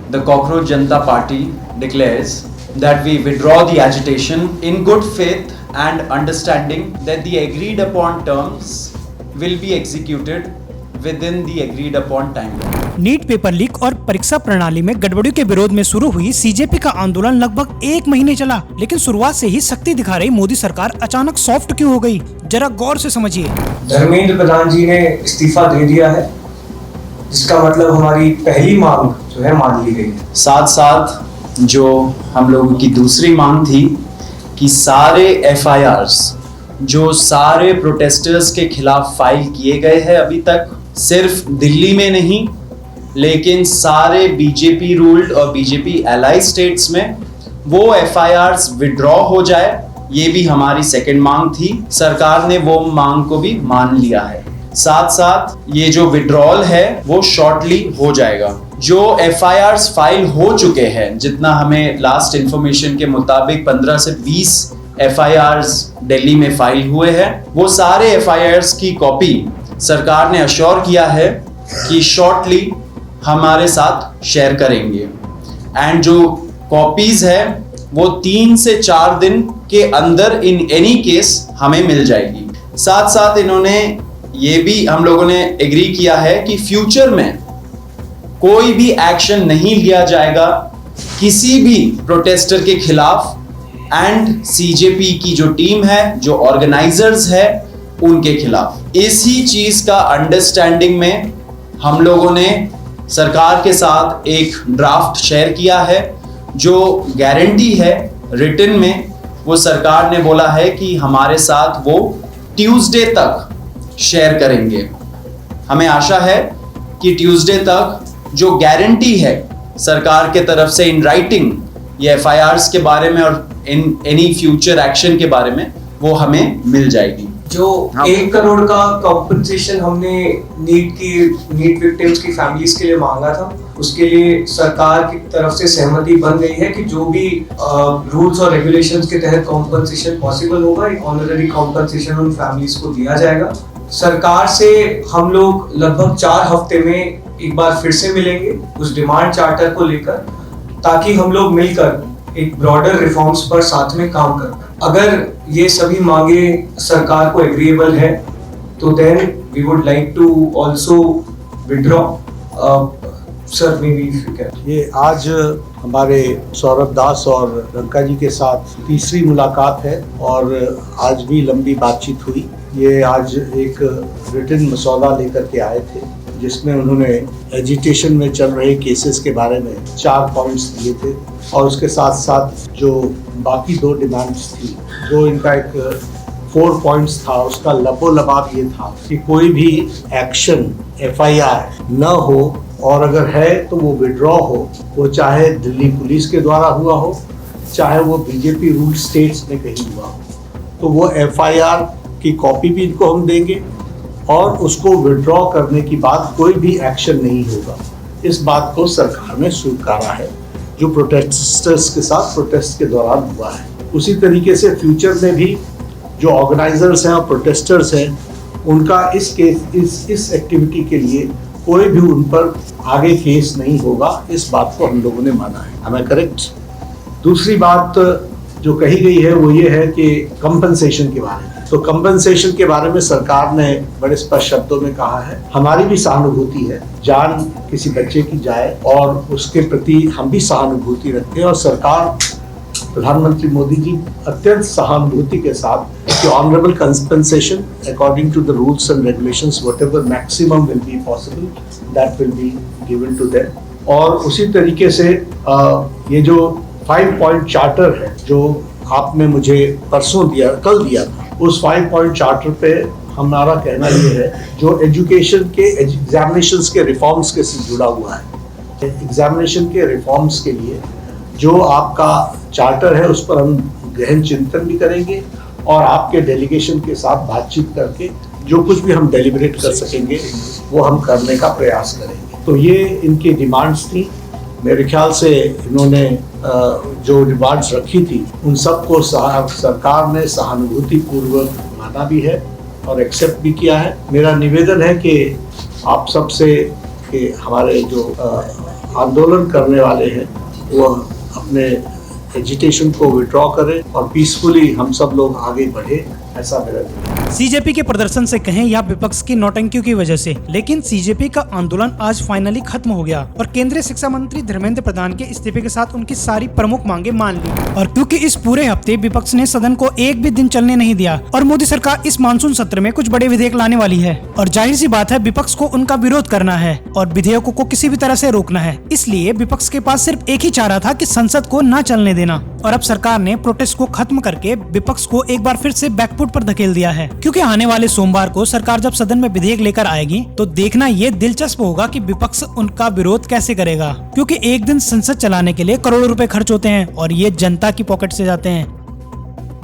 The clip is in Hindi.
the Cockroach Janata Party declares that we withdraw the agitation in good faith and understanding that the agreed upon terms will be executed within the agreed upon timeline. NEET paper leak और परीक्षा प्रणाली में गड़बड़ियों के विरोध में शुरू हुई सीजेपी का आंदोलन लगभग 1 महीने चला, लेकिन शुरुआत से ही सख्ती दिखा रही मोदी सरकार अचानक सॉफ्ट क्यों हो गई? जरा गौर से समझिए। धर्मेंद्र प्रधान जी ने इस्तीफा दे दिया है, जिसका मतलब हमारी पहली मांग जो है मान ली गई है। साथ साथ जो हम लोगों की दूसरी मांग थी कि सारे FIRs जो सारे प्रोटेस्टर्स के खिलाफ फाइल किए गए हैं अभी तक, सिर्फ दिल्ली में नहीं लेकिन सारे बीजेपी रूल्ड और बीजेपी एलाई स्टेट्स में वो FIRs विड्रॉ हो जाए, ये भी हमारी सेकंड मांग थी। सरकार ने वो मांग को भी मान लिया है। साथ साथ ये जो विड्रॉल है वो शॉर्टली हो जाएगा। जो FIRs फाइल हो चुके हैं, जितना हमें लास्ट इंफॉर्मेशन के मुताबिक 15 से 20 FIRs दिल्ली में फाइल हुए हैं, वो सारे FIRs की कॉपी सरकार ने अश्योर किया है कि शॉर्टली हमारे साथ शेयर करेंगे। एंड जो कॉपीज है वो 3 से 4 दिन के अंदर इन एनी केस हमें मिल जाएगी। साथ साथ इन्होंने ये भी हम लोगों ने एग्री किया है कि फ्यूचर में कोई भी एक्शन नहीं लिया जाएगा किसी भी प्रोटेस्टर के खिलाफ, एंड सीजेपी की जो टीम है, जो ऑर्गेनाइजर्स है, उनके खिलाफ। इसी चीज का अंडरस्टैंडिंग में हम लोगों ने सरकार के साथ एक ड्राफ्ट शेयर किया है। जो गारंटी है रिटन में, वो सरकार ने बोला है कि हमारे साथ वो ट्यूसडे तक शेयर करेंगे। हमें आशा है कि ट्यूसडे तक जो गारंटी है सरकार के तरफ से इन राइटिंग ये FIRs के बारे में और इन एनी फ्यूचर एक्शन के बारे में वो हमें मिल जाएगी। जो 1 करोड़ का कॉम्पनसेशन हमने नीट विक्टिम्स की फैमिलीज के लिए मांगा था, उसके लिए सरकार की तरफ से सहमति बन गई है कि जो भी रूल्स और रेगुलेशंस के तहत कॉम्पनसेशन पॉसिबल होगा, एक ऑनररी कॉम्पनसेशन उन फैमिलीज को दिया जाएगा। सरकार से हम लोग लगभग 4 हफ्ते में एक बार फिर से मिलेंगे उस डिमांड चार्टर को लेकर, ताकि हम लोग मिलकर एक ब्रॉडर रिफॉर्म्स पर साथ में काम कर पाए। अगर ये सभी मांगे सरकार को एग्रीएबल है तो then we would like to also withdraw. Sir may be if you can. ये आज हमारे सौरभ दास और रंका जी के साथ तीसरी मुलाकात है और आज भी लंबी बातचीत हुई। ये आज एक रिटन मसौदा लेकर के आए थे, जिसमें उन्होंने एजिटेशन में चल रहे केसेस के बारे में 4 पॉइंट्स दिए थे और उसके साथ साथ जो बाकी 2 डिमांड्स थी, जो इनका एक 4 पॉइंट्स था, उसका लबोलबाब ये था कि कोई भी एक्शन FIR न हो और अगर है तो वो विड्रॉ हो, वो चाहे दिल्ली पुलिस के द्वारा हुआ हो, चाहे वो बीजेपी रूल स्टेट्स में कहीं हुआ हो, तो वो FIR की कॉपी भी इनको हम देंगे और उसको विड्रॉ करने की बाद कोई भी एक्शन नहीं होगा। इस बात को सरकार ने स्वीकारा है, जो प्रोटेस्टर्स के साथ प्रोटेस्ट के दौरान हुआ है। उसी तरीके से फ्यूचर में भी जो ऑर्गेनाइजर्स हैं और प्रोटेस्टर्स हैं, उनका इस एक्टिविटी के लिए कोई भी उन पर आगे केस नहीं होगा। इस बात को हम लोगों ने माना है। Am I correct? दूसरी बात जो कही गई है वो ये है कि कंपनसेशन के बारे में। तो कंपनसेशन के बारे में सरकार ने बड़े स्पष्ट शब्दों में कहा है, हमारी भी सहानुभूति है, जान किसी बच्चे की जाए और उसके प्रति हम भी सहानुभूति रखते हैं। और सरकार, प्रधानमंत्री मोदी जी अत्यंत सहानुभूति के साथ कि honourable compensation according to the rules and regulations, whatever maximum will be possible, that will be given to them. और उसी तरीके से ये जो 5 पॉइंट चार्टर है जो आपने मुझे कल दिया था, उस 5 पॉइंट चार्टर पे हमारा कहना ये है, जो एजुकेशन के एग्जामिनेशंस के रिफॉर्म्स के से जुड़ा हुआ है, एग्जामिनेशन के रिफॉर्म्स के लिए जो आपका चार्टर है उस पर हम गहन चिंतन भी करेंगे और आपके डेलीगेशन के साथ बातचीत करके जो कुछ भी हम डेलिब्रेट कर सकेंगे वो हम करने का प्रयास करेंगे। तो ये इनकी डिमांड्स थी। मेरे ख्याल से इन्होंने जो डिमांड्स रखी थी उन सबको सरकार ने सहानुभूति पूर्वक माना भी है और एक्सेप्ट भी किया है। मेरा निवेदन है कि आप सबसे कि हमारे जो आंदोलन करने वाले हैं वो अपने एजिटेशन को विड्रॉ करें और पीसफुली हम सब लोग आगे बढ़े, ऐसा मेरा दिल है। सीजेपी के प्रदर्शन से कहें या विपक्ष की नौटंकियों की वजह से, लेकिन सीजेपी का आंदोलन आज फाइनली खत्म हो गया और केंद्रीय शिक्षा मंत्री धर्मेंद्र प्रधान के इस्तीफे के साथ उनकी सारी प्रमुख मांगे मान ली। और क्योंकि इस पूरे हफ्ते विपक्ष ने सदन को एक भी दिन चलने नहीं दिया और मोदी सरकार इस मानसून सत्र में कुछ बड़े विधेयक लाने वाली है और जाहिर सी बात है विपक्ष को उनका विरोध करना है और विधेयकों को किसी भी तरह से रोकना है। इसलिए विपक्ष के पास सिर्फ एक ही चारा था कि संसद को न चलने देना, और अब सरकार ने प्रोटेस्ट को खत्म करके विपक्ष को एक बार फिर से बैकफुट पर धकेल दिया है। क्योंकि आने वाले सोमवार को सरकार जब सदन में विधेयक लेकर आएगी तो देखना ये दिलचस्प होगा कि विपक्ष उनका विरोध कैसे करेगा, क्योंकि एक दिन संसद चलाने के लिए करोड़ों रुपए खर्च होते हैं और ये जनता की पॉकेट से जाते हैं।